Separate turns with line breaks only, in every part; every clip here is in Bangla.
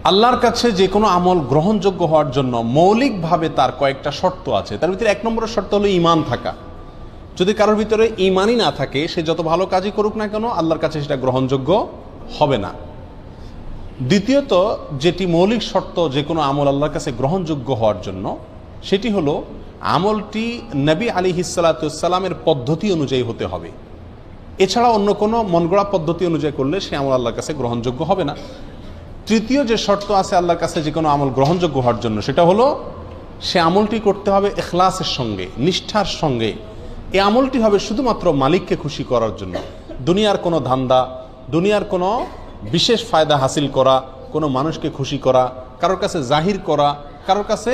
আল্লাহর কাছে যে কোনো আমল গ্রহণযোগ্য হওয়ার জন্য মৌলিকভাবে তার কয়েকটা শর্ত আছে। তার ভিতরে এক নম্বরের শর্ত হলো ঈমান থাকা। যদি কারোর ভিতরে ঈমানই না থাকে, সে যত ভালো কাজই করুক না কেন, আল্লাহর কাছে সেটা গ্রহণযোগ্য হবে না। দ্বিতীয়ত, যেটি মৌলিক শর্ত যে কোনো আমল আল্লাহর কাছে গ্রহণযোগ্য হওয়ার জন্য, সেটি হলো আমলটি নবী আলাইহিসসালামের পদ্ধতি অনুযায়ী হতে হবে। এছাড়া অন্য কোনো মনগড়া পদ্ধতি অনুযায়ী করলে সে আমল আল্লাহর কাছে গ্রহণযোগ্য হবে না। তৃতীয় যে শর্ত আছে আল্লাহর কাছে যে কোনো আমল গ্রহণযোগ্য হওয়ার জন্য, সেটা হলো সে আমলটি করতে হবে ইখলাসের সঙ্গে, নিষ্ঠার সঙ্গে। এই আমলটি হবে শুধুমাত্র মালিককে খুশি করার জন্য। দুনিয়ার কোনো ধান্দা, দুনিয়ার কোনো বিশেষ ফায়দা হাসিল করা, কোনো মানুষকে খুশি করা, কারোর কাছে জাহির করা, কারোর কাছে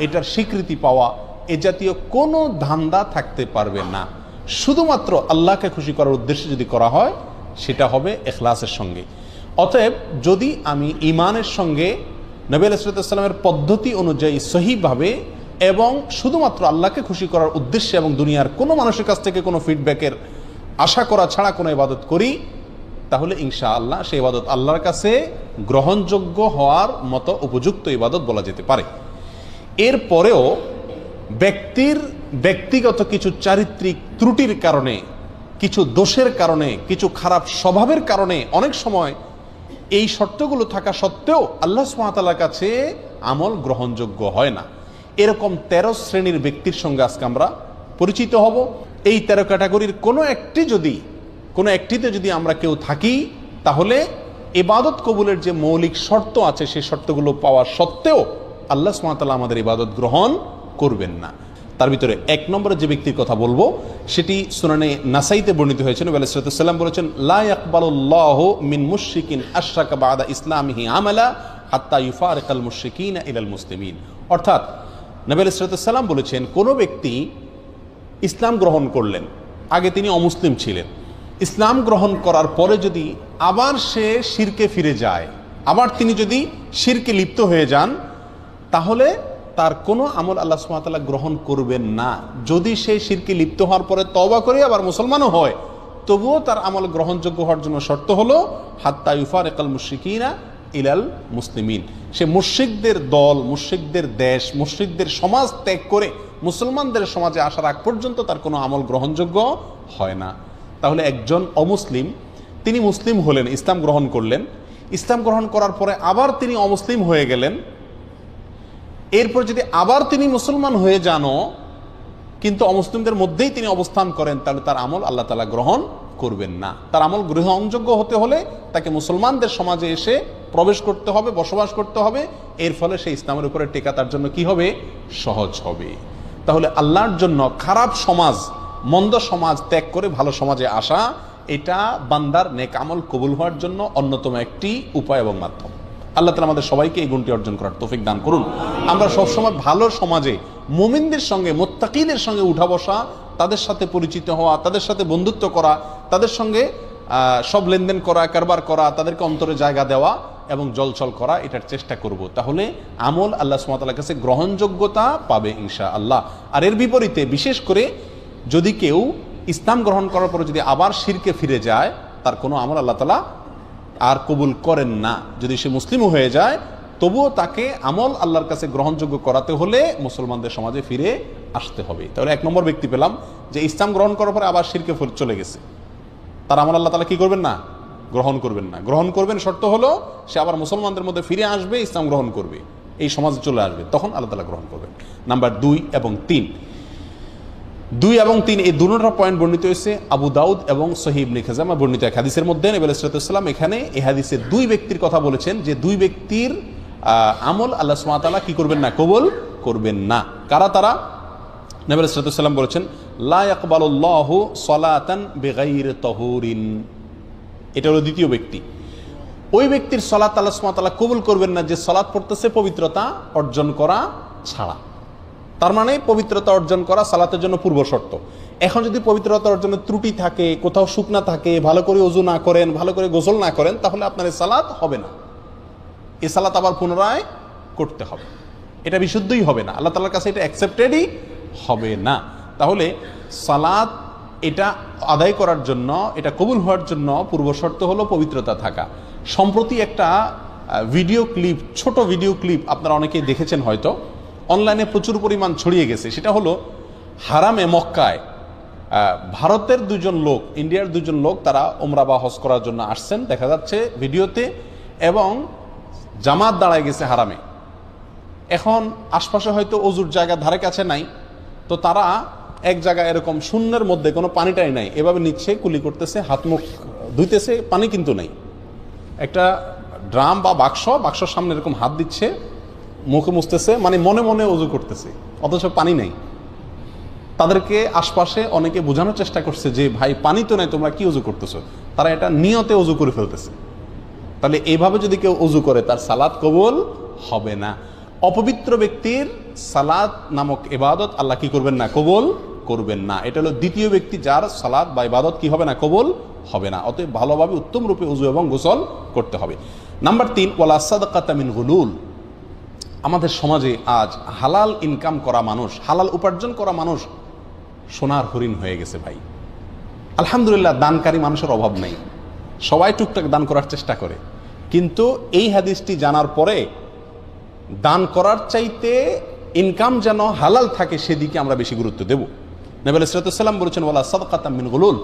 এটার স্বীকৃতি পাওয়া, এ জাতীয় কোনো ধান্দা থাকতে পারবে না। শুধুমাত্র আল্লাহকে খুশি করার উদ্দেশ্যে যদি করা হয়, সেটা হবে ইখলাসের সঙ্গে। অতএব যদি আমি ঈমানের সঙ্গে নবী আলাইহিস সালামের পদ্ধতি অনুযায়ী সহিভাবে এবং শুধুমাত্র আল্লাহকে খুশি করার উদ্দেশ্যে এবং দুনিয়ার কোনো মানুষের কাছ থেকে কোনো ফিডব্যাকের আশা করা ছাড়া কোনো ইবাদত করি, তাহলে ইনশাআল্লাহ সেই ইবাদত আল্লাহর কাছে গ্রহণযোগ্য হওয়ার মতো উপযুক্ত ইবাদত বলা যেতে পারে। এরপরেও ব্যক্তির ব্যক্তিগত কিছু চারিত্রিক ত্রুটির কারণে, কিছু দোষের কারণে, কিছু খারাপ স্বভাবের কারণে অনেক সময় এই শর্তগুলো থাকা সত্ত্বেও আল্লাহ সুবহানাহু ওয়া তাআলার কাছে আমল গ্রহণযোগ্য হয় না। এরকম 13 শ্রেণীর ব্যক্তির সঙ্গে আজকে আমরা পরিচিত হব। এই 13 ক্যাটাগরির কোনো একটিতে যদি আমরা কেউ থাকি, তাহলে ইবাদত কবুলের যে মৌলিক শর্ত আছে সেই শর্তগুলো পাওয়া সত্ত্বেও আল্লাহ সুবহানাহু ওয়া তাআলা আমাদের ইবাদত গ্রহণ করবেন না। তার ভিতরে এক নম্বরে যে ব্যক্তির কথা বলবো, সেটি সুনানে নাসাইতে বর্ণিত হয়েছে। নবী আলাইহিস সালাম বলেছেন, লা ইয়াকবালুল্লাহু মিন মুশরিকিন আশরাকা বা'দা ইসলামিহি আমালা হাত্তা ইউফারিকাল মুশরিকিনা ইলাল মুসলিমিন। অর্থাৎ নবী আলাইহিস সালাম বলেছেন, কোনো ব্যক্তি ইসলাম গ্রহণ করলেন, আগে তিনি অমুসলিম ছিলেন, ইসলাম গ্রহণ করার পরে যদি আবার সে শিরকে ফিরে যায়, আবার তিনি যদি শিরকে লিপ্ত হয়ে যান, তাহলে তার কোনো আমল আল্লাহ সুবহানাহু ওয়া তাআলা গ্রহণ করবেন না। যদি সে শিরকে লিপ্ত হওয়ার পরে তওবা করে আবার মুসলমানও হয়, তবুও তার আমল গ্রহণযোগ্য হওয়ার জন্য শর্ত হলো হাত্তা ইউফারিকাল মুশরিকিনা ইলাল মুসলিমিন। সে মুশরিকদের দল, মুশরিকদের দেশ, মুশরিকদের সমাজ ত্যাগ করে মুসলমানদের সমাজে আসার আগ পর্যন্ত তার কোনো আমল গ্রহণযোগ্য হয় না। তাহলে একজন অমুসলিম, তিনি মুসলিম হলেন, ইসলাম গ্রহণ করলেন, ইসলাম গ্রহণ করার পরে আবার তিনি অমুসলিম হয়ে গেলেন, এরপর যদি আবার তিনি মুসলমান হয়ে যানও কিন্তু অমুসলিমদের মধ্যেই তিনি অবস্থান করেন, তাহলে তার আমল আল্লাহ তাআলা গ্রহণ করবেন না। তার আমল গ্রহণযোগ্য হতে হলে তাকে মুসলমানদের সমাজে এসে প্রবেশ করতে হবে, বসবাস করতে হবে। এর ফলে সেই ইসলামের উপরে টেকা তার জন্য কি হবে? সহজ হবে। তাহলে আল্লাহর জন্য খারাপ সমাজ, মন্দ সমাজ ত্যাগ করে ভালো সমাজে আসা, এটা বান্দার নেক আমল কবুল হওয়ার জন্য অন্যতম একটি উপায় এবং মাধ্যম। আল্লাহ তাআলা আমাদের সবাইকে এই গুণটি অর্জন করার তৌফিক দান করুন। আমরা সবসময় ভালো সমাজে মুমিনদের সঙ্গে, মুত্তাকিদের সঙ্গে উঠা বসা, তাদের সাথে পরিচিত হওয়া, তাদের সাথে বন্ধুত্ব করা, তাদের সঙ্গে সব লেনদেন করা, কারবার করা, তাদেরকে অন্তরে জায়গা দেওয়া এবং জলচল করা, এটার চেষ্টা করব। তাহলে আমল আল্লাহ সুবহানাহু ওয়া তাআলার কাছে গ্রহণযোগ্যতা পাবে ইনশাআল্লাহ। আর এর বিপরীতে বিশেষ করে যদি কেউ ইসলাম গ্রহণ করার পরে যদি আবার শিরকে ফিরে যায়, তার কোনো আমল আল্লাহ তাআলা আর কবুল করেন না। যদি সে মুসলিমও হয়ে যায়, তবুও তাকে আমল আল্লাহর কাছে গ্রহণযোগ্য করাতে হলে মুসলমানদের সমাজে ফিরে আসতে হবে। তাহলে এক নম্বর ব্যক্তি পেলাম যে ইসলাম গ্রহণ করার পরে আবার শিরকে চলে গেছে, তার আমল আল্লাহ তাআলা কি করবেন না? গ্রহণ করবেন না। গ্রহণ করবেন শর্ত হলো সে আবার মুসলমানদের মধ্যে ফিরে আসবে, ইসলাম গ্রহণ করবে, এই সমাজে চলে আসবে, তখন আল্লাহ তাআলা গ্রহণ করবেন। নাম্বার 2 এবং 3, 2 এবং 3 এই দুটো পয়েন্ট বর্ণিত হয়েছে আবু দাউদ এবং সহিহ ইবনে খাজামা বর্ণিত এক হাদিসের মধ্যে। নবী আলাইহিস সালাম এখানে এই হাদিসে 2 ব্যক্তির কথা বলেছেন, যে 2 ব্যক্তির আমল আল্লাহ সুবহানাহু ওয়া তাআলা কি করবেন না? কবুল করবেন না। কারা তারা? নবী আলাইহিস সালাম বলেছেন, লা ইয়াকবালুল্লাহু সালাতান বিগাইরি তাহুরিন। এটা হলো দ্বিতীয় ব্যক্তি। ওই ব্যক্তির সালাত আল্লাহ সুবহানাহু ওয়া তাআলা কবুল করবেন না যে সালাত পড়তেছে পবিত্রতা অর্জন করা ছাড়া। তার মানে পবিত্রতা অর্জন করা সালাতের জন্য পূর্ব শর্ত। এখন যদি পবিত্রতা অর্জনের ত্রুটি থাকে, কোথাও শুকনা থাকে, ভালো করে ওযু না করেন, ভালো করে গোসল না করেন, তাহলে আপনার এই সালাত হবে না। এই সালাত আবার পুনরায় করতে হবে, এটা বিশুদ্ধই হবে না, আল্লাহ তাআলার কাছে এটা অ্যাকসেপ্টেডই হবে না। তাহলে সালাত এটা আদায় করার জন্য, এটা কবুল হওয়ার জন্য পূর্ব শর্ত হলো পবিত্রতা থাকা। সম্প্রতি একটা ভিডিও ক্লিপ, ছোট ভিডিও ক্লিপ আপনারা অনেকেই দেখেছেন হয়তো, অনলাইনে প্রচুর পরিমাণ ছড়িয়ে গেছে। সেটা হলো হারামে মক্কায় ভারতের দুজন লোক, ইন্ডিয়ার দুজন লোক, তারা উমরা বা হজ করার জন্য আসছেন দেখা যাচ্ছে ভিডিওতে, এবং জামাত দাঁড়ায় গেছে হারামে। এখন আশপাশে হয়তো অজুর জায়গা ধারে কাছে নাই, তো তারা এক জায়গায় এরকম শূন্যের মধ্যে কোনো পানিটাই নাই, এভাবে নিচ্ছে, কুলি করতেছে, হাত মুখ ধুইতেছে, পানি কিন্তু নেই। একটা ড্রাম বা বাক্সর সামনে এরকম হাত দিচ্ছে, মুখে মুছতেছে, মানে মনে মনে অজু করতেছে, অথচ পানি নেই। তাদেরকে আশপাশে অনেকে বোঝানোর চেষ্টা করছে যে ভাই পানি তো নাই, তোমরা কি অজু করতেছো। তারা এটা নিয়তে অজু করে ফেলতেছে। তাহলে এইভাবে যদি কেউ অজু করে তার সালাত কবুল হবে না। অপবিত্র ব্যক্তির সালাত নামক ইবাদত আল্লাহ কি করবেন না, কবুল করবেন না। এটা হলো দ্বিতীয় ব্যক্তি যার সালাত বা ইবাদত কি হবে না, কবুল হবে না। অতএব ভালোভাবে উত্তম রূপে ওযু এবং গোসল করতে হবে। নাম্বার 3, ওয়ালা সাদাকাতা মিন গুলুল। আমাদের সমাজে আজ হালাল ইনকাম করা মানুষ, হালাল উপার্জন করা মানুষ সোনার হরিণ হয়ে গেছে ভাই। আলহামদুলিল্লাহ, দানকারী মানুষের অভাব নেই, সবাই টুকটাক দান করার চেষ্টা করে। কিন্তু এই হাদিসটি জানার পরে দান করার চাইতে ইনকাম যেন হালাল থাকে সেদিকে আমরা বেশি গুরুত্ব দেব। নবী আলাইহিস সালাম বলেছেন, ওয়ালা সাদাকাতা মিন গুলুল।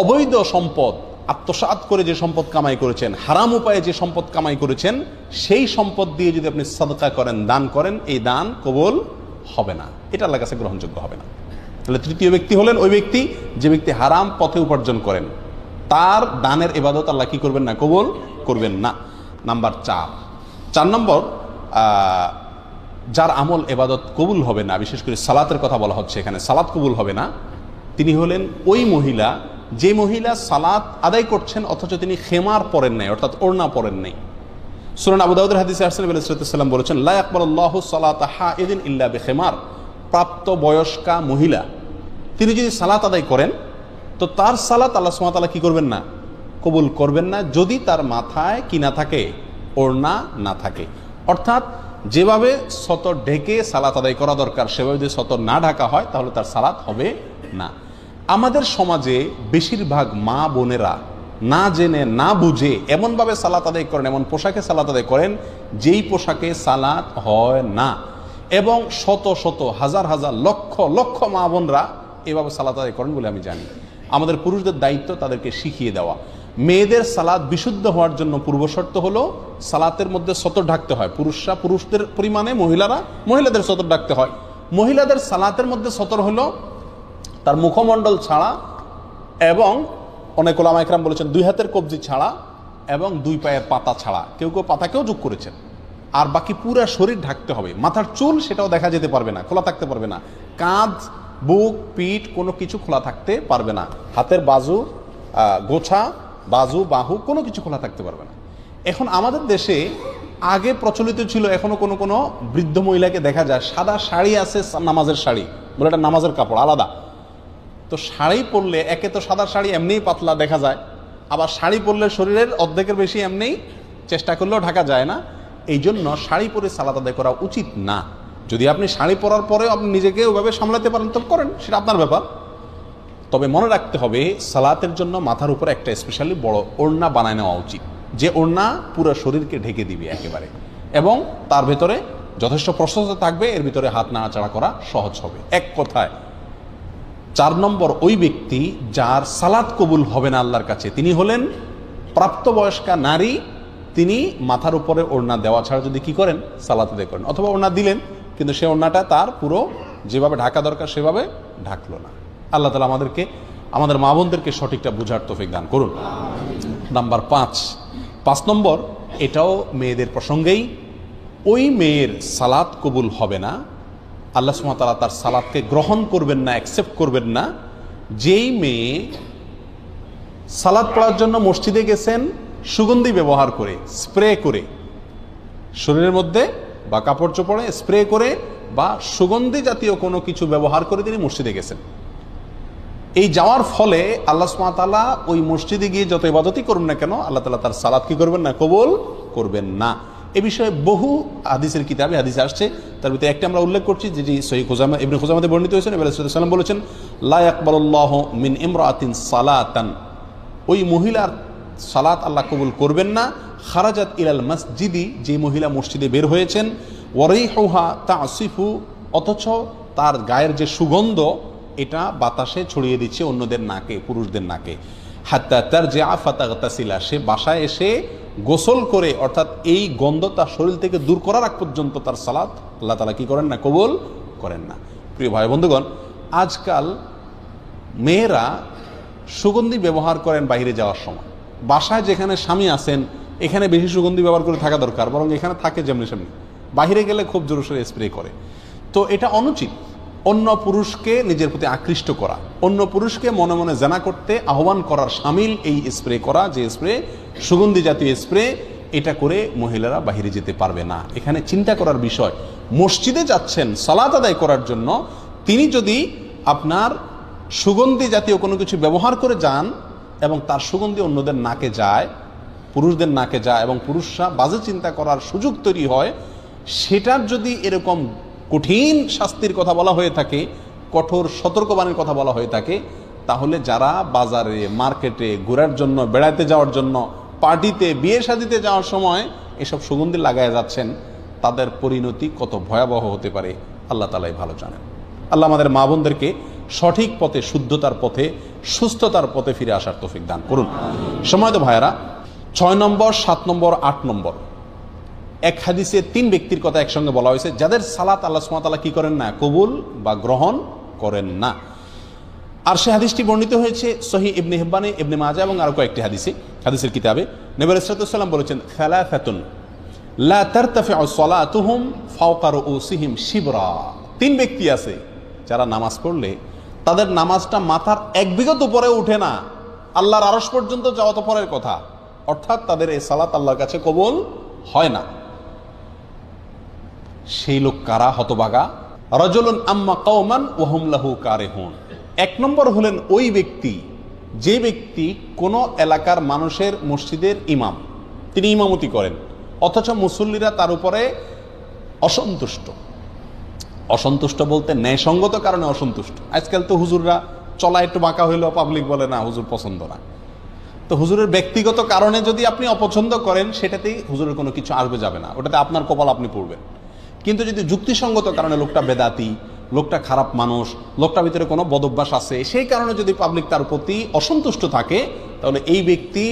অবৈধ সম্পদ আত্মসাৎ করে যে সম্পদ কামাই করেছেন, হারাম উপায়ে যে সম্পদ কামাই করেছেন, সেই সম্পদ দিয়ে যদি আপনি সাদকা করেন, দান করেন, এই দান কবুল হবে না, এটা আল্লাহর কাছে গ্রহণযোগ্য হবে না। তাহলে তৃতীয় ব্যক্তি হলেন ওই ব্যক্তি যে ব্যক্তি হারাম পথে উপার্জন করেন, তার দানের ইবাদত আল্লাহ কি করবেন না, কবুল করবেন না। নাম্বার 4 নম্বর, যার আমল ইবাদত কবুল হবে না, বিশেষ করে সালাতের কথা বলা হচ্ছে এখানে, সালাত কবুল হবে না, তিনি হলেন ওই মহিলা যে মহিলা সালাত আদায় করছেন অথচ তিনি খেমার পরেন নাই, অর্থাৎ ওড়না পরেন নাই। সুনান আবু দাউদের হাদিসে আসছে, নবী সাল্লাল্লাহু আলাইহি ওয়াসাল্লাম বলেছেন, লা ইয়াকবালুল্লাহু সালাতা হাইদিন ইল্লা বিখিমার। প্রাপ্ত বয়স্কা মহিলা তিনি যদি সালাত আদায় করেন তো তার সালাত আল্লাহ সুবহানাহু ওয়া তাআলা কি করবেন না, কবুল করবেন না, যদি তার মাথায় কি না থাকে, ওড়না না থাকে। অর্থাৎ যেভাবে সতর ঢেকে সালাত আদায় করা দরকার সেভাবে যদি সতর না ঢাকা হয় তাহলে তার সালাত হবে না। আমাদের সমাজে বেশিরভাগ মা বোনেরা না জেনে না বুঝে এমনভাবে সালাত আদায় করেন, এমন পোশাকে সালাত আদায় করেন যেই পোশাকে সালাত হয় না, এবং শত শত হাজার হাজার লক্ষ লক্ষ মা বোনরা এভাবে সালাত আদায় করেন বলে আমি জানি। আমাদের পুরুষদের দায়িত্ব তাদেরকে শিখিয়ে দেওয়া। মেয়েদের সালাত বিশুদ্ধ হওয়ার জন্য পূর্বশর্ত হলো সালাতের মধ্যে সতর ঢাকতে হয়। পুরুষরা পুরুষদের পরিমাণে, মহিলারা মহিলাদের সতর ঢাকতে হয়। মহিলাদের সালাতের মধ্যে সতর হলো তার মুখমণ্ডল ছাড়া, এবং অনেক ওলামা ইকরাম বলেছেন 2 হাতের কবজি ছাড়া এবং 2 পায়ের পাতা ছাড়া, কেউ কেউ পাতাকেও যোগ করেছেন। আর বাকি পুরা শরীর ঢাকতে হবে। মাথার চুল সেটাও দেখা যেতে পারবে না, খোলা থাকতে পারবে না। কাঁধ, বুক, পিঠ কোনো কিছু খোলা থাকতে পারবে না। হাতের বাজু, গোছা, বাজু, বাহু কোনো কিছু খোলা থাকতে পারবে না। এখন আমাদের দেশে আগে প্রচলিত ছিল, এখনো কোনো কোনো বৃদ্ধ মহিলাকে দেখা যায় সাদা শাড়ি আছে, নামাজের শাড়ি বলে, এটা নামাজের কাপড় আলাদা। তো শাড়ি পরলে, একে তো সাদা শাড়ি এমনিই পাতলা দেখা যায়, আবার শাড়ি পরলে শরীরের অর্ধেকের বেশি এমনিই চেষ্টা করলেও ঢাকা যায় না। এই জন্য শাড়ি পরে সালাত আদায় করা উচিত না। যদি আপনি শাড়ি পরার পরেও আপনি নিজেকে ওইভাবে সামলাতে পারেন তো করেন, সেটা আপনার ব্যাপার। তবে মনে রাখতে হবে সালাতের জন্য মাথার উপরে একটা স্পেশালি বড় ওড়না বানায় নেওয়া উচিত, যে ওড়না পুরো শরীরকে ঢেকে দিবে একেবারে, এবং তার ভেতরে যথেষ্ট প্রশস্ত থাকবে, এর ভিতরে হাত নাড়াচাড়া করা সহজ হবে। এক কথায় 4 নম্বর, ওই ব্যক্তি যার সালাত কবুল হবে না আল্লাহর কাছে, তিনি হলেন প্রাপ্তবয়স্কা নারী। তিনি মাথার উপরে ওড়না দেওয়া ছাড়া যদি কি করেন, সালাত আদায় করেন, অথবা ওড়না দিলেন কিন্তু সে ওড়নাটা তার পুরো যেভাবে ঢাকা দরকার সেভাবে ঢাকলো না। আল্লাহ তাআলা আমাদেরকে, আমাদের মা বোনদেরকে সঠিকটা বুঝার তৌফিক দান করুন। নাম্বার 5 নম্বর, এটাও মেয়েদের প্রসঙ্গেই। ওই মেয়ের সালাত কবুল হবে না, আল্লাহ সুবহানাহু ওয়া তাআলা তার সালাতকে গ্রহণ করবেন না, অ্যাকসেপ্ট করবেন না, যেই মেয়ে সালাত পড়ার জন্য মসজিদে গেছেন সুগন্ধি ব্যবহার করে, স্প্রে করে, শরীরের মধ্যে বা কাপড় চোপড়ে স্প্রে করে বা সুগন্ধি জাতীয় কোনো কিছু ব্যবহার করে তিনি মসজিদে গেছেন। এই যাওয়ার ফলে আল্লাহ সুবহানাহু ওয়া তাআলা ওই মসজিদে গিয়ে যত ইবাদতই করুন না কেন, আল্লাহ তাআলা তার সালাত কি করবেন না, কবুল করবেন না। এ বিষয়ে বহু হাদিসের কিতাবে হাদিস আসছে, তার ভিতরে একটা আমরা উল্লেখ করছি যেটি সহিহ খুজাইমা, ইবনে খুজাইমাতে বর্ণিত হয়েছে। নবী সাল্লাল্লাহু আলাইহি ওয়াসাল্লাম বলেছেন, লা ইয়াকবালুল্লাহু মিন ইমরাতিন সালাতান। ওই মহিলার সালাত আল্লাহ কবুল করবেন না। খারাজাত ইলাল মসজিদি, যে মহিলা মসজিদে বের হয়েছেন, ওয়ারিহুহা তাসিফু, অথচ তার গায়ের যে সুগন্ধ এটা বাতাসে ছড়িয়ে দিচ্ছে অন্যদের নাকে, পুরুষদের নাকে। হাত্তা তারজিআ ফাতাগতাসিলা, সে বাসায় এসে গোসল করে, অর্থাৎ এই গন্ধ তার শরীর থেকে দূর করার আগ পর্যন্ত তার সালাত আল্লাহ তাআলা কি করেন না? কবুল করেন না। প্রিয় ভাই বন্ধুগণ, আজকাল মেয়েরা সুগন্ধি ব্যবহার করেন বাইরে যাওয়ার সময়। বাসায় যেখানে স্বামী আছেন এখানে বেশি সুগন্ধি ব্যবহার করে থাকা দরকার, বরং এখানে থাকে যেমনি সেমনি, বাহিরে গেলে খুব জোরসোরে স্প্রে করে। তো এটা অনুচিত। অন্য পুরুষকে নিজের প্রতি আকৃষ্ট করা, অন্য পুরুষকে মনে মনে জানা করতে আহ্বান করার শামিল এই স্প্রে করা, যে স্প্রে সুগন্ধি জাতীয় স্প্রে, এটা করে মহিলারা বাহিরে যেতে পারবে না। এখানে চিন্তা করার বিষয়, মসজিদে যাচ্ছেন সালাত আদায় করার জন্য, তিনি যদি আপনার সুগন্ধি জাতীয় কোনো কিছু ব্যবহার করে যান এবং তার সুগন্ধি অন্যদের নাকে যায়, পুরুষদের নাকে যায়, এবং পুরুষরা বাজে চিন্তা করার সুযোগ তৈরি হয়, সেটার যদি এরকম কঠিন শাস্তির কথা বলা হয়ে থাকে, কঠোর সতর্কবাণীর কথা বলা হয়ে থাকে, তাহলে যারা বাজারে, মার্কেটে ঘোরার জন্য, বেড়াতে যাওয়ার জন্য, পার্টিতে, বিয়ে শাদিতে যাওয়ার সময় এসব সুগন্ধি লাগায় যাচ্ছেন, তাদের পরিণতি কত ভয়াবহ হতে পারে আল্লাহ তাআলাই ভালো জানেন। আল্লাহ আমাদের মা বোনদেরকে সঠিক পথে, শুদ্ধতার পথে, সুস্থতার পথে ফিরে আসার তৌফিক দান করুন। সময়ত ভাইয়েরা, 6 নম্বর, 7 নম্বর, 8 নম্বর এক হাদিসে 3 ব্যক্তির কথা একসঙ্গে বলা হয়েছে যাদের সালাত আল্লাহ সুবহানাহু ওয়া তাআলা কি করেন না? কবুল বা গ্রহণ করেন না। আর সে হাদিসটি বর্ণিত হয়েছে সহিহ ইবনে হিব্বানে, ইবনে মাজাহ এবং আরো কয়েকটি হাদিসের কিতাবে। নবী আলাইহিস সালাম বলেছেন, সালাসাতুন লা তারতাফিউ সালাতুহুম ফাওকা রুউসিহিম শিবরা। 3 ব্যক্তি আছে যারা নামাজ পড়লে তাদের নামাজটা মাথার 1 বিঘত উপরে উঠে না, আল্লাহর আরশ পর্যন্ত যাওয়া তো পরের কথা, অর্থাৎ তাদের এই সালাত আল্লাহর কাছে কবুল হয় না। সেই লোক কারা? হতভাগা। রাজুলুন আম্মা কওমান ওয়া হুম লাহু কারিহুন। 1 নম্বর হলেন ওই ব্যক্তি, যে ব্যক্তি কোন এলাকার মানুষের মসজিদের ইমাম, তিনি ইমামতি করেন, অথচ মুসল্লিরা তার উপরে অসন্তুষ্ট। অসন্তুষ্ট বলতে ন্যায়সঙ্গত কারণে অসন্তুষ্ট। আজকাল তো হুজুররা চলা একটু বাঁকা হইলেও পাবলিক বলে না হুজুর পছন্দ না। তো হুজুরের ব্যক্তিগত কারণে যদি আপনি অপছন্দ করেন, সেটাতেই হুজুরের কোনো কিছু আসবে যাবে না, ওটাতে আপনার কপাল আপনি পড়বেন। কিন্তু যদি যুক্তিসঙ্গত কারণে, লোকটা বেদাতি, লোকটা খারাপ মানুষ, লোকটার ভিতরে কোনো বদভ্যাস আছে, সেই কারণে যদি পাবলিক তার প্রতি অসন্তুষ্ট থাকে, তাহলে এই ব্যক্তি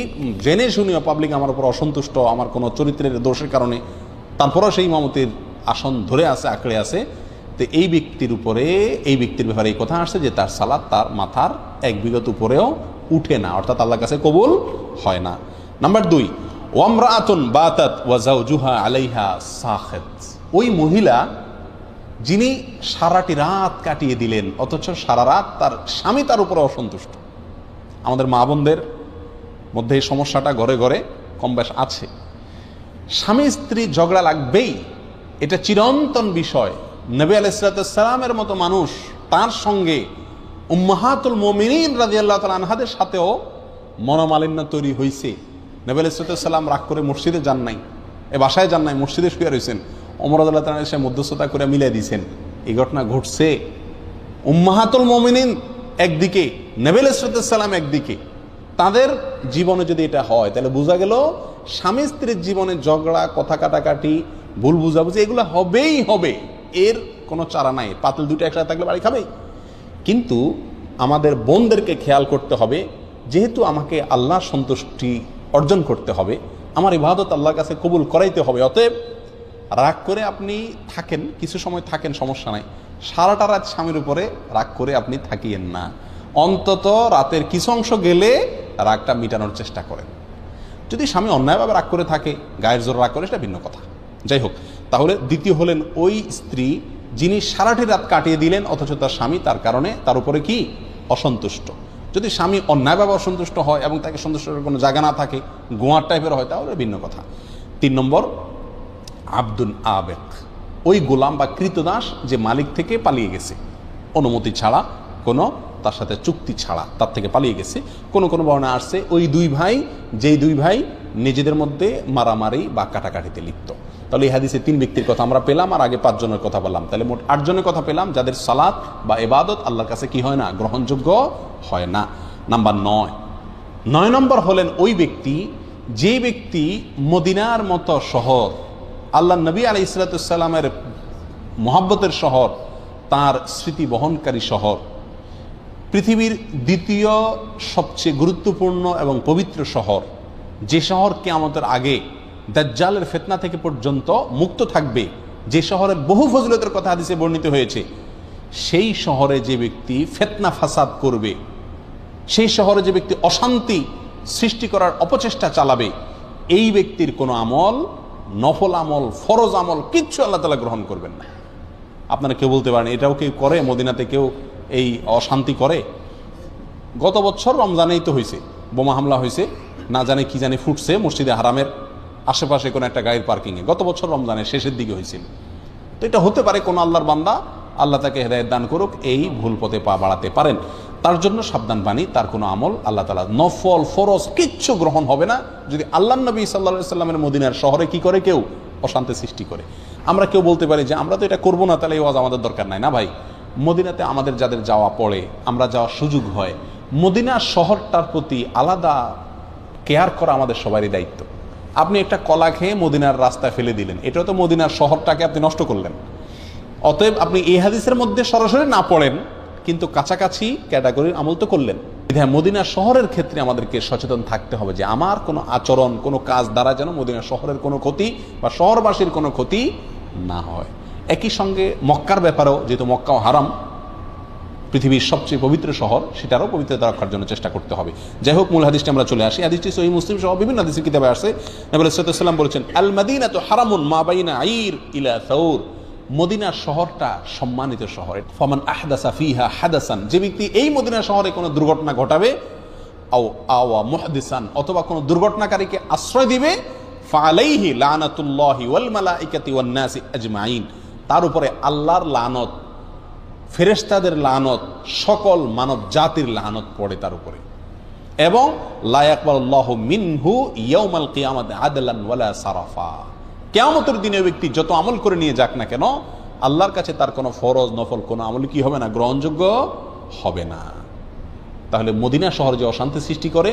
জেনে শুনিও পাবলিক আমার উপর অসন্তুষ্ট, আমার কোনো চরিত্রের দোষের কারণে, তারপরেও সেই ইমামতির আসন ধরে আছে, আঁকড়ে আছে, তো এই ব্যক্তির উপরে, এই ব্যক্তির ব্যাপারে এই কথা আসছে যে তার সালাত তার মাথার 1 বিঘত উপরেও উঠে না, অর্থাৎ আল্লাহর কাছে কবুল হয় না। নাম্বার 2, ওয়ামরাআতুন বাতাত ওয়া যাওজুহা আলাইহা সাখিত। ওই মহিলা যিনি সারাটি রাত কাটিয়ে দিলেন, অথচ সারা রাত তার স্বামী তার উপরে অসন্তুষ্ট। আমাদের মা বোনদের মধ্যে এই সমস্যাটা ঘরে ঘরে কম বেশ আছে। স্বামী স্ত্রী ঝগড়া লাগবেই, এটা চিরন্তন বিষয়। নবী আলাইহিস সালামের মতো মানুষ, তার সঙ্গে উম্মাহাতুল মুমিনিন রাদিয়াল্লাহু তাআলা আনহাদের সাথেও মনোমালিন্য তৈরি হয়েছে। নবী আলাইহিস সালাম রাগ করে মসজিদে যান নাই, বাসায় যান নাই, মসজিদে শুয়ে রয়েছেন। ওমর রাদিয়াল্লাহু তাআলা এসে মধ্যস্থতা করে মিলাই দিয়েছেন। এই ঘটনা ঘটছে। উম্মাহাতুল মুমিনিন একদিকে, নবী আলাইহিস সালাম একদিকে, তাদের জীবনে যদি এটা হয় তাহলে বোঝা গেল স্বামী স্ত্রীর জীবনে ঝগড়া, কথা কাটাকাটি, ভুল বুঝাবুঝি এগুলো হবেই হবে, এর কোনো চারা নাই। পাতিল দুটো একসাথে থাকলে বাড়ি খাবেই। কিন্তু আমাদের বোনদেরকে খেয়াল করতে হবে, যেহেতু আমাকে আল্লাহর সন্তুষ্টি অর্জন করতে হবে, আমার ইবাদত আল্লাহর কাছে কবুল করাইতে হবে, অতএব রাগ করে আপনি থাকেন, কিছু সময় থাকেন, সমস্যা নাই। সারাটা রাত স্বামীর উপরে রাগ করে আপনি থাকিয়েন না, অন্তত রাতের কিছু অংশ গেলে রাগটা মিটানোর চেষ্টা করেন। যদি স্বামী অন্যায়ভাবে রাগ করে থাকে, গায়ের জোর রাগ করে, সেটা ভিন্ন কথা। যাই হোক, তাহলে দ্বিতীয় হলেন ওই স্ত্রী যিনি সারাটি রাত কাটিয়ে দিলেন, অথচ তার স্বামী তার কারণে তার উপরে কি অসন্তুষ্ট। যদি স্বামী অন্যায়ভাবে অসন্তুষ্ট হয় এবং তাকে সন্তুষ্ট করার কোনো জায়গা না থাকে, গোয়ার টাইপের হয়, তাহলে ভিন্ন কথা। 3 নম্বর, আব্দুন আবেক, ওই গোলাম বা কৃতদাস যে মালিক থেকে পালিয়ে গেছে অনুমতি ছাড়া, কোনো তার সাথে চুক্তি ছাড়া তার থেকে পালিয়ে গেছে। কোন কোন বর্ণনা আসছে ওই 2 ভাই, যেই 2 ভাই নিজেদের মধ্যে মারামারি বা কাটাকাটিতে লিপ্ত। তাহলে এই হাদিসে 3 ব্যক্তির কথা আমরা পেলাম, আর আগে 5 জনের কথা বললাম, তাহলে মোট 8 জনের কথা পেলাম যাদের সালাত বা ইবাদত আল্লাহর কাছে কি হয় না? গ্রহণযোগ্য হয় না। নাম্বার 9, 9 নম্বর হলেন ওই ব্যক্তি, যে ব্যক্তি মদিনার মতো শহর, আল্লাহ নবী আলাইহিস সালামের মহব্বতের শহর, তার স্মৃতি বহনকারী শহর, পৃথিবীর দ্বিতীয় সবচেয়ে গুরুত্বপূর্ণ এবং পবিত্র শহর, যে শহর কিয়ামতের আগে দাজ্জালের ফিতনা থেকে পর্যন্ত মুক্ত থাকবে, যে শহরের বহু ফজিলতের কথা হাদিসে বর্ণিত হয়েছে, সেই শহরে যে ব্যক্তি ফিতনা ফাসাদ করবে, সেই শহরে যে ব্যক্তি অশান্তি সৃষ্টি করার অপচেষ্টা চালাবে, এই ব্যক্তির কোনো আমল, নফল আমল, ফরজ আমল কিচ্ছু আল্লাহ তাআলা গ্রহণ করবেন না। আপনারা কেউ বলতে পারেন এটাও কেউ করে, মদিনাতে কেউ এই অশান্তি করে? গত বছর রমজানেই তো হয়েছে, বোমা হামলা হয়েছে, না জানে কি জানি ফুটছে মসজিদে হারামের আশেপাশে কোনো একটা গাড়ির পার্কিংয়ে, গত বছর রমজানের শেষের দিকে হয়েছিল। তো এটা হতে পারে কোনো আল্লাহর বান্দা, আল্লাহ তাকে হেদায়েত দান করুক, এই ভুল পথে পা বাড়াতে পারেন। তার জন্য সাবধান বাণী, তার কোনো আমল আল্লাহ তাআলা নফল ফরজ কিচ্ছু গ্রহণ হবে না যদি আল্লাহ নবী সাল্লাল্লাহু আলাইহি সাল্লামের মদিনার শহরে কি করে কেউ অশান্তি সৃষ্টি করে। আমরা কেউ বলতে পারি যে আমরা তো এটা করবো না, তাহলে এই ওয়াজ আমাদের দরকার নাই। না ভাই, মদিনাতে আমাদের যাদের যাওয়া পড়ে, আমরা যাওয়ার সুযোগ হয়, মদিনার শহরটার প্রতি আলাদা কেয়ার করা আমাদের সবারই দায়িত্ব। আপনি একটা কলা খেয়ে মদিনার রাস্তায় ফেলে দিলেন, এটাও তো মদিনার শহরটাকে আপনি নষ্ট করলেন। অতএব আপনি এই হাদিসের মধ্যে সরাসরি না পড়েন, কিন্তু কাছাকাছি ক্যাটাগরির আমল তো করলেন। মদিনা শহরের ক্ষেত্রে আমাদেরকে সচেতন থাকতে হবে যে আমার কোনো আচরণ, কোনো কাজ দ্বারা যেন মদিনা শহরের কোনো ক্ষতি বা শহরবাসীর কোনো ক্ষতি না হয়। একই সঙ্গে মক্কার ব্যাপারেও, যেহেতু মক্কা হারাম, পৃথিবীর সবচেয়ে পবিত্র শহর, সেটারও পবিত্রতা রক্ষার জন্য চেষ্টা করতে হবে। যাই হোক, মূল হাদিসটি আমরা চলে আসি। হাদিসটি সহিহ মুসলিম সহ বিভিন্ন হাদিসের কিতাবে আসছে। নবী সাল্লাল্লাহু আলাইহি ওয়াসাল্লাম বলেছেন, আল মাদিনাতু হারামুন মা বাইনা আইর ইলা সাউর। মদিনার শহরটা সম্মানিত শহর। ফামান আহদাসা ফিহা হাদাসান, যে ব্যক্তি এই মদিনা শহরে কোনো দুর্ঘটনা ঘটাবে, আও আওয়া মুহদিসান, অথবা কোনো দুর্ঘটনাকারীকে আশ্রয় দিবে, ফাআলাইহি লানাতুল্লাহি ওয়াল মালাইকাতি ওয়ান নাসি আজমাইন, তার উপরে আল্লাহর লানত, ফেরেশতাদের লানত, সকল মানব জাতির লানত পড়ে তার উপরে। এবং লা ইয়াকবালুল্লাহু মিনহু ইয়াউমাল কিয়ামাতি আদলান ওয়ালা সারাফা, কিয়ামতের দিনে ব্যক্তি যত আমল করে নিয়ে যাক না কেন, আল্লাহর কাছে তার কোনো ফরজ নফল কোনো আমল কি হবে না, গ্রহণযোগ্য হবে না। তাহলে মদিনা শহর যে অশান্তি সৃষ্টি করে,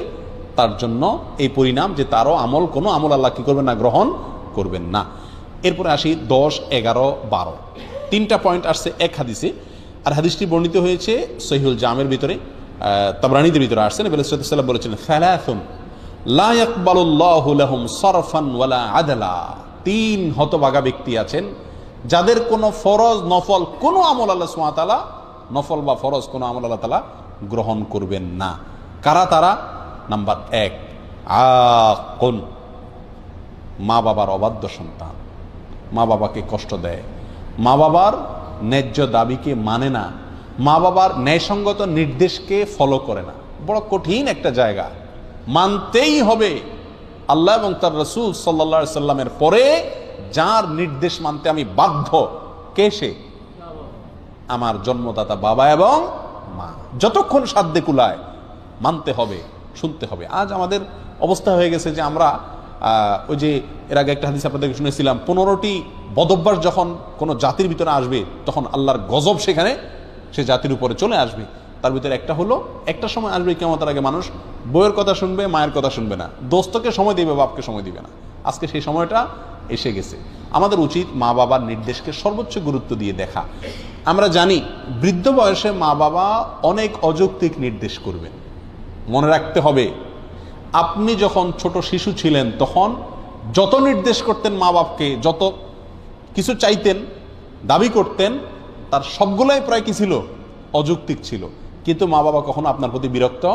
তার জন্য এই পরিণাম যে তারও আমল, কোনো আমল আল্লাহ কি করবেন না, গ্রহণ করবেন না। এরপরে আসি 10, 11, 12, তিনটা পয়েন্ট আসছে এক হাদিসে। আর হাদিসটি বর্ণিত হয়েছে সহিহুল জামের ভিতরে, তাবরানীদের ভিতরে আসছে। নবী সাল্লাল্লাহু আলাইহি ওয়াসাল্লাম বলেছেন, সালাসুন লা ইয়াকবালুল্লাহু লাহুম সারফান ওয়ালা আদলা। 3 হতভাগা ব্যক্তি আছেন যাদের কোনো ফরজ নফল কোনো আমল আল্লাহ সুবহানাহু ওয়া তাআলা, নফল বা ফরজ কোনো আমল আল্লাহ তাআলা গ্রহণ করবেন না। কারা তারা? নাম্বার 1, আকুন, মা বাবার অবাধ্য সন্তান, মা বাবাকে কষ্ট দেয়, মা বাবার ন্যায্য দাবিকে মানে না, মা বাবার ন্যায়সঙ্গত নির্দেশকে ফলো করে না। বড় কঠিন একটা জায়গা, মানতেই হবে আল্লাহ এবং তার রাসূল সাল্লাল্লাহু আলাইহি সাল্লামের পরে যার নির্দেশ মানতে আমি বাধ্য, কে সে? আমার জন্মদাতা বাবা এবং মা। যতক্ষণ সাধ্যে কুলায় মানতে হবে, শুনতে হবে। আজ আমাদের অবস্থা হয়ে গেছে যে আমরা ওই যে এর আগে একটা হাদিস আপনাদেরকে শুনেছিলাম, 15টি বদভ্যাস যখন কোনো জাতির ভিতরে আসবে, তখন আল্লাহর গজব সেখানে সে জাতির উপরে চলে আসবে। তার ভিতরে একটা হলো, একটা সময় আসবে কিয়ামতের আগে মানুষ বউয়ের কথা শুনবে, মায়ের কথা শুনবে না, দোস্তকে সময় দিবে, বাপকে সময় দিবে না। আজকে সেই সময়টা এসে গেছে। আমাদের উচিত মা বাবার নির্দেশকে সর্বোচ্চ গুরুত্ব দিয়ে দেখা। আমরা জানি বৃদ্ধ বয়সে মা বাবা অনেক অযৌক্তিক নির্দেশ করবেন। মনে রাখতে হবে, আপনি যখন ছোট শিশু ছিলেন তখন যত নির্দেশ করতেন মা বাপকে, যত কিছু চাইতেন, দাবি করতেন, তার সবগুলাই প্রায় কি ছিল? অযৌক্তিক ছিল। কিন্তু মা বাবা কখনো আপনার প্রতি বিরক্ত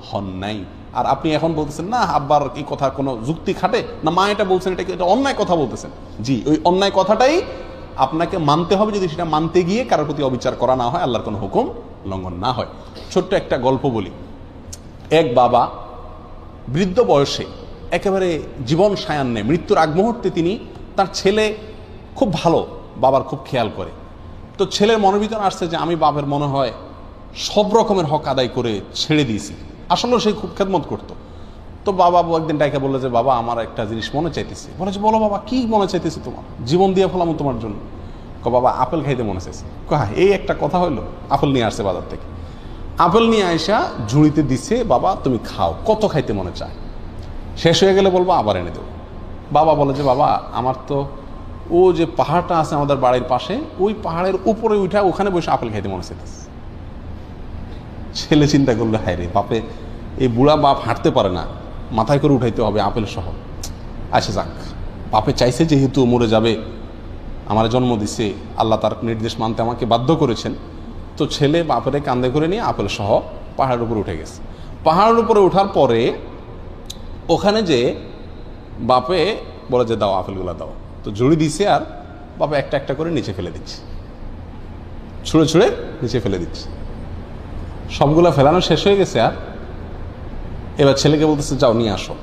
হন নাই। আর আপনি এখন বলতেছেন না আব্বার এই কথা কোনো যুক্তি খাটে না, মা এটা বলছেন, এটা অন্যায় কথা বলতেছেন। জি, ওই অন্যায় কথাটাই আপনাকে মানতে হবে, যদি সেটা মানতে গিয়ে কারোর প্রতি অবিচার করা না হয়, আল্লাহর কোনো হুকুম লঙ্ঘন না হয়। ছোট্ট একটা গল্প বলি। এক বাবা বৃদ্ধ বয়সে একেবারে জীবন সায়ান্নে, মৃত্যুর আগ মুহূর্তে তিনি, তার ছেলে খুব ভালো, বাবার খুব খেয়াল করে। তো ছেলের মনের ভিতরে আসছে যে আমি বাবার মনে হয় সব রকমের হক আদায় করে ছেড়ে দিয়েছি। আসলেও সে খুব খেদমত করতো। তো বাবা একদিন ডাইকা বললো যে বাবা আমার একটা জিনিস মনে চাইতেছে। বলে যে বলো বাবা, কি মনে চাইতেছে তোমার? জীবন দিয়ে ফেলাম তোমার জন্য। বাবা আপেল খাইতে মনে চাইছে। এই একটা কথা হইলো, আপেল নিয়ে আসছে বাজার থেকে। আপেল নিয়ে আইসা ঝুড়িতে দিছে, বাবা তুমি খাও, কত খাইতে মনে চায়, শেষ হয়ে গেলে বলবো আবার এনে দেবো। বাবা বলে যে বাবা আমার তো ও যে পাহাড়টা আছে আমাদের বাড়ির পাশে, ওই পাহাড়ের উপরে উঠা ওখানে বসে আপেল খাইতে মনে চাইতেছে। ছেলে চিন্তা করলো, হায় রে বাপে, এই বুড়া বাপ হাঁটতে পারে না, মাথায় করে উঠাইতে হবে আপেল সহ। আচ্ছা যাক, বাপে চাইছে যেহেতু মরে যাবে, আমার জন্ম দিছে, আল্লাহ তার নির্দেশ মানতে আমাকে বাধ্য করেছেন, তো ছেলে বাপের কান্দে করে নিয়ে আপেল সহ পাহাড়ের উপরে উঠে গেছে। পাহাড়ের উপরে ওঠার পরে ওখানে যে বাপে বলে যে দাও আপেলগুলো দাও, তো ঝুড়ি দিছে আর বাপে একটা একটা করে নিচে ফেলে দিচ্ছে, ছুঁড়ে ছুঁড়ে নিচে ফেলে দিচ্ছে। সবগুলা ফেলানো শেষ হয়ে গেছে, আর এবার ছেলেকে বলতেছে যাও নিয়ে আসো।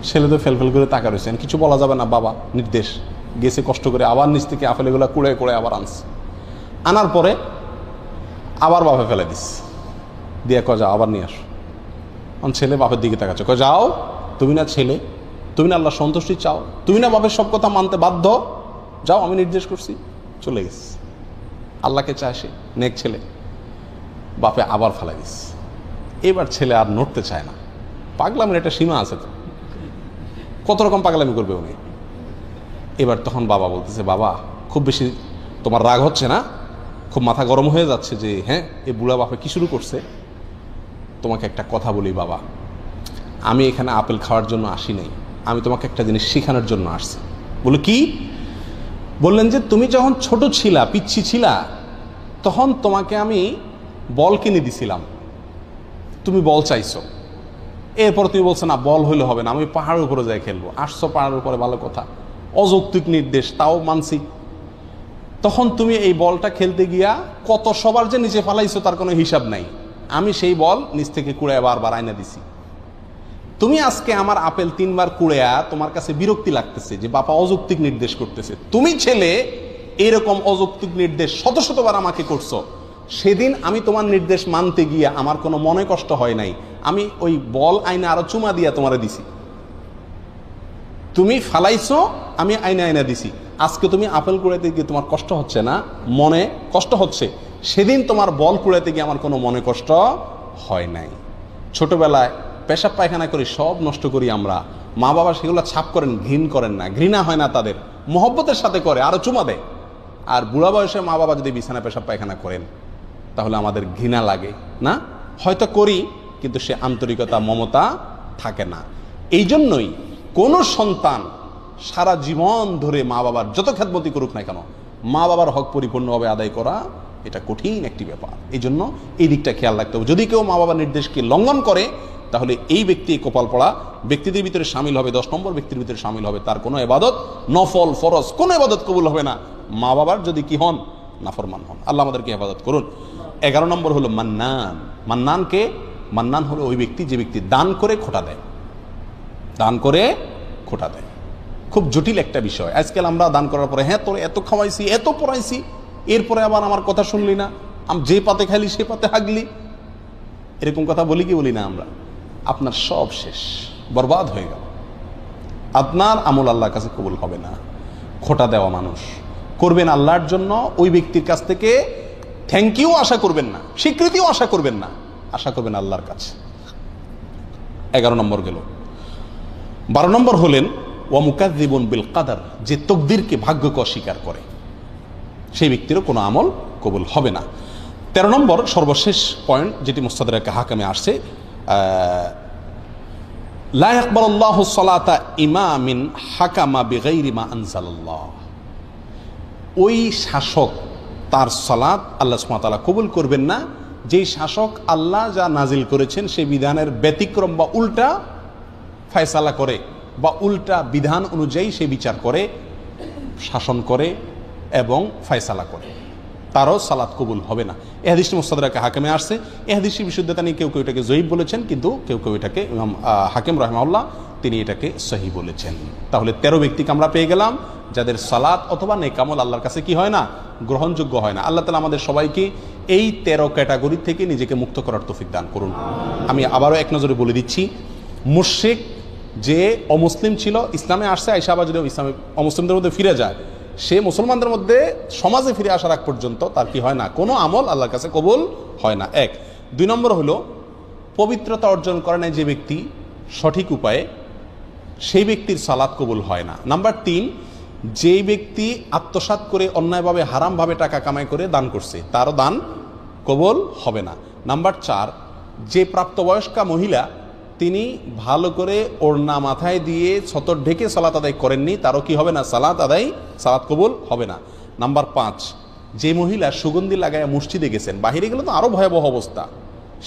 ছেলে তো ফেল করে তাকা রয়েছে, কিছু বলা যাবে না, বাবা নির্দেশ, গেছে কষ্ট করে আবার নিচ থেকে আপেলগুলা কুড়ে কুড়ে আবার আনছে। আনার পরে আবার বাপে ফেলে দিস, দিয়ে কয় যাও আবার নিয়ে আসো। ছেলে বাপের দিকে তাকাচ্ছে, কয় যাও, তুমি না ছেলে, তুমি না আল্লাহ সন্তুষ্টি চাও, তুমি না বাপের সব কথা মানতে বাধ্য, যাও আমি নির্দেশ করছি। চলে গেছে, আল্লাহকে চায় সে, নেক ছেলে। বাপে আবার ফেলাই দিস। এবার ছেলে আর নড়তে চায় না, পাগলামের একটা সীমা আছে তো, কত রকম পাগলামি করবে উনি। এবার তখন বাবা বলতেছে, বাবা খুব বেশি তোমার রাগ হচ্ছে না, খুব মাথা গরম হয়ে যাচ্ছে যে হ্যাঁ এই বুড়া বাপে কি শুরু করছে, তোমাকে একটা কথা বলি বাবা, আমি এখানে আপেল খাওয়ার জন্য আসি নাই, আমি তোমাকে একটা জিনিস শেখানোর জন্য আসছি। বলে কি? বললেন যে তুমি যখন ছোট ছিলা, পিচ্ছি ছিলা, তখন তোমাকে আমি বল কিনে দিছিলাম, তুমি বল চাইছো, এরপর তুমি বলছো না বল হইলে হবে না, আমি পাহাড়ের উপরে যাই খেলবো। আসছো পাহাড়ের উপরে, ভালো কথা, অযৌক্তিক নির্দেশ, তাও মানছি। তখন তুমি এই বলটা খেলতে গিয়া কত সবার যে নিচে ফালাইছো তার কোনো হিসাব নাই, আমি সেই বল নিচ থেকে কুড়ায় বারবার আয়না দিছি। তুমি আজকে আমার আপেল 3 বার কুড়ায়া তোমার কাছে বিরক্তি লাগতেছে যে বাবা অযৌক্তিক নির্দেশ করতেছে, তুমি ছেলে এরকম অযৌক্তিক নির্দেশ শত শতবার আমাকে করছো, সেদিন আমি তোমার নির্দেশ মানতে গিয়া আমার কোনো মনে কষ্ট হয় নাই, আমি ওই বল আইনা আরো চুমা দিয়া তোমারে দিছি, তুমি ফালাইছো, আমি আইনা আইনা দিছি। আজকে তুমি আপেল কুড়াইতে গিয়ে তোমার কষ্ট হচ্ছে না, মনে কষ্ট হচ্ছে, সেদিন তোমার বল কুড়াইতে গিয়ে আমার কোনো মনে কষ্ট হয় নাই। ছোটবেলায় পেশাব পায়খানা করি, সব নষ্ট করি আমরা, মা বাবা সেগুলো ছাপ করেন, ঘৃণ করেন না, ঘৃণা হয় না তাদের, মহব্বতের সাথে করে, আরো চুমা দেয়। আর বুড়া বয়সে মা বাবা যদি বিছানা পেশাব পায়খানা করেন তাহলে আমাদের ঘৃণা লাগে না? হয়তো করি, কিন্তু সে আন্তরিকতা মমতা থাকে না। এই জন্যই কোনো সন্তান সারা জীবন ধরে মা বাবার যত খেদমতি করুক না কেন, মা বাবার হক পরিপূর্ণভাবে আদায় করা এটা কঠিন একটি ব্যাপার। এই জন্য এই দিকটা খেয়াল রাখতে হবে। যদি কেউ মা বাবার নির্দেশকে লঙ্ঘন করে তাহলে এই ব্যক্তি কপাল পড়া ব্যক্তিদের ভিতরে সামিল হবে, 10 নম্বর ব্যক্তির ভিতরে সামিল হবে। তার কোনো ইবাদত, নফল ফরজ কোনো ইবাদত কবুল হবে না মা বাবার যদি কি হন, নাফরমান হন। আল্লাহ আমাদেরকে হেফাজত করুন। 11 নম্বর হলো মান্নান। মান্নানকে, মান্নান হলো ওই ব্যক্তি যে ব্যক্তি দান করে খোটা দেয়, দান করে খোটা দেয়। খুব জটিল একটা বিষয়। আজকাল আমরা দান করার পরে হ্যাঁ তোর এত খাওয়াইছি, এত পড়াইছি, এরপরে আবার আমার কথা শুনলি না, যে পাতে খাইলি সে পাতে হাগলি, এরকম কথা বলি কি বলি না আমরা? আপনার সব শেষ, বরবাদ হয়ে গেল, আপনার আমল আল্লাহর কাছে কবুল হবে না। খোটা দেওয়া মানুষ করবেন আল্লাহর জন্য, ওই ব্যক্তির কাছ থেকে থ্যাংক ইউ আশা করবেন না, স্বীকৃতিও আশা করবেন না, আশা করবেন আল্লাহর কাছে। 11 নম্বর গেল। 12 নম্বর হলেন ওয়া মুকাযযিবুন বিল কাদার, যে তকদিরকে, ভাগ্যকে অস্বীকার করে, সেই ব্যক্তিরও কোনো আমল কবুল হবে না। 13 নম্বর সর্বশেষ পয়েন্ট, যেটি মুস্তাদরাকে হাকামে আসছে, লা ইয়াকবালুল্লাহু সালাতা ইমামিন হাকামা বিগাইরি মা আনজালাল্লাহ। ওই শাসক, তার সালাত আল্লাহ সুবহানাহু ওয়া তাআলা কবুল করবেন না যেই শাসক আল্লাহ যা নাজিল করেছেন সেই বিধানের ব্যতিক্রম বা উল্টা ফয়সালা করে, বা উল্টা বিধান অনুযায়ী সে বিচার করে, শাসন করে এবং ফয়সালা করে, তারও সালাত কবুল হবে না। এই হাদিসটি মুস্তাদরাকে হাকিমে আসছে। এই হাদিসটি বিশুদ্ধতা নিয়ে কেউ কেউ এটাকে জয়ীফ বলেছেন, কিন্তু কেউ কেউ এটাকে ইমাম হাকিম রাহিমাহুল্লাহ তিনি এটাকে সহিহ বলেছেন। তাহলে 13 ব্যক্তিকে আমরা পেয়ে গেলাম যাদের সালাত অথবা নেকামল আল্লাহর কাছে কি হয় না, গ্রহণযোগ্য হয় না। আল্লাহ তাআলা আমাদের সবাইকে এই 13 ক্যাটাগরি থেকে নিজেকে মুক্ত করার তৌফিক দান করুন। আমি আবারও এক নজরে বলে দিচ্ছি, মুশরিক যে অমুসলিম ছিল, ইসলামে আসছে, আইসা আবার যদি ইসলামে অমুসলিমদের মধ্যে ফিরে যায়, সে মুসলমানদের মধ্যে সমাজে ফিরে আসার আগ পর্যন্ত তার কি হয় না, কোনো আমল আল্লাহর কাছে কবুল হয় না। 1। 2 নম্বর হলো পবিত্রতা অর্জন করে না যে ব্যক্তি সঠিক উপায়ে, সেই ব্যক্তির সালাত কবুল হয় না। নাম্বার 3, যেই ব্যক্তি আত্মসাৎ করে অন্যায়ভাবে হারামভাবে টাকা কামাই করে দান করছে, তারও দান কবুল হবে না। নাম্বার 4, যে প্রাপ্তবয়স্কা মহিলা তিনি ভালো করে ওড়না মাথায় দিয়ে ছতর ঢেকে সালাত আদায় করেননি, তারও কি হবে না, সালাত কবুল হবে না। নাম্বার 5, যে মহিলা সুগন্ধি লাগায় মসজিদে গেছেন, বাহিরে গেলে তো আরও ভয়াবহ অবস্থা,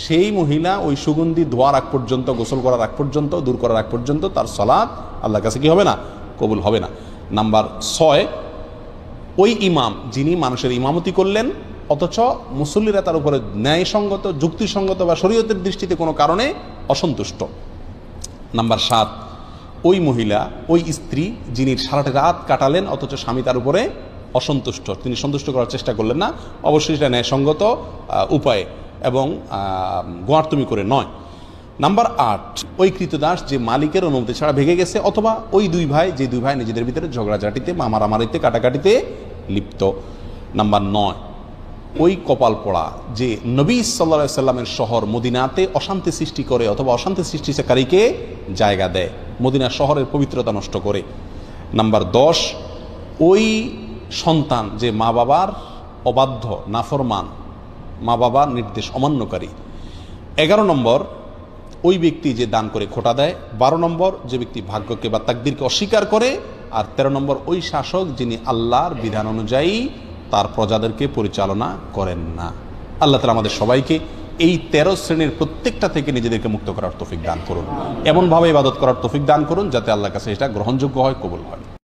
সেই মহিলা ওই সুগন্ধি ধোয়ার আগ পর্যন্ত, গোসল করার আগ পর্যন্ত, দূর করার আগ পর্যন্ত তার সালাত আল্লাহর কাছে কি হবে না, কবুল হবে না। নাম্বার 6, ওই ইমাম যিনি মানুষের ইমামতি করলেন অথচ মুসল্লিরা তার উপরে ন্যায়সঙ্গত, যুক্তিসঙ্গত বা শরীয়তের দৃষ্টিতে কোনো কারণে অসন্তুষ্ট। নাম্বার 7, ওই মহিলা, ওই স্ত্রী যিনি সারাটা রাত কাটালেন অথচ স্বামী তার উপরে অসন্তুষ্ট, তিনি সন্তুষ্ট করার চেষ্টা করলেন না, অবশ্যই সেটা ন্যায়সঙ্গত উপায়ে এবং গোয়ার্তুমি করে নয়। নাম্বার 8, ওই কৃতদাস যে মালিকের অনুমতি ছাড়া ভেঙে গেছে, অথবা ওই দুই ভাই নিজেদের ভিতরে ঝগড়াঝাটিতে, মারামারিতে, কাটাকাটিতে লিপ্ত। নাম্বার 9, ওই কপাল পড়া যে নবী সাল্লাল্লাহু আলাইহি সাল্লামের শহর মদিনাতে অশান্তি সৃষ্টি করে অথবা অশান্তি সৃষ্টিকারীকে জায়গা দেয়, মদিনা শহরের পবিত্রতা নষ্ট করে। নাম্বার 10, ওই সন্তান যে মা বাবার অবাধ্য, নাফরমান, মা বাবার নির্দেশ অমান্যকারী। 11 নম্বর, ওই ব্যক্তি যে দান করে খোটা দেয়। 12 নম্বর, যে ব্যক্তি ভাগ্যকে বা তাকদীরকে অস্বীকার করে। আর 13 নম্বর, ওই শাসক যিনি আল্লাহর বিধান অনুযায়ী তার প্রজাদেরকে পরিচালনা করেন না। আল্লাহ তাআলা আমাদের সবাইকে এই 13 শ্রেণীর প্রত্যেকটা থেকে নিজেদেরকে মুক্ত করার তৌফিক দান করুন, এমনভাবে ইবাদত করার তৌফিক দান করুন যাতে আল্লাহর কাছে এটা গ্রহণযোগ্য হয়, কবুল হয়।